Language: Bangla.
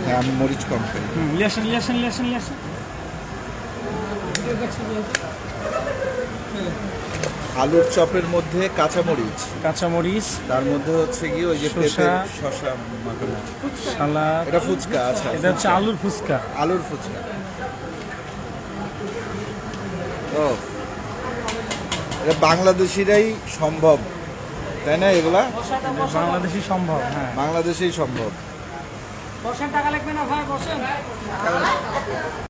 হ্যাঁ, আমি মরিচ কম খাই। আলুর চপের মধ্যে কাঁচামরিচ, তার মধ্যে হচ্ছে কি ওই যে পেঁপে, শসা মাখানো, সালাদ, এটা ফুচকা। আচ্ছা, এটা হচ্ছে আলুর ফুচকা। ও, এটা বাংলাদেশিরাই সম্ভব, তাই না? এগুলা বাংলাদেশি সম্ভব, হ্যাঁ, বাংলাদেশেই সম্ভব। বসেন, টাকা লাগবে না ভাই, বসেন।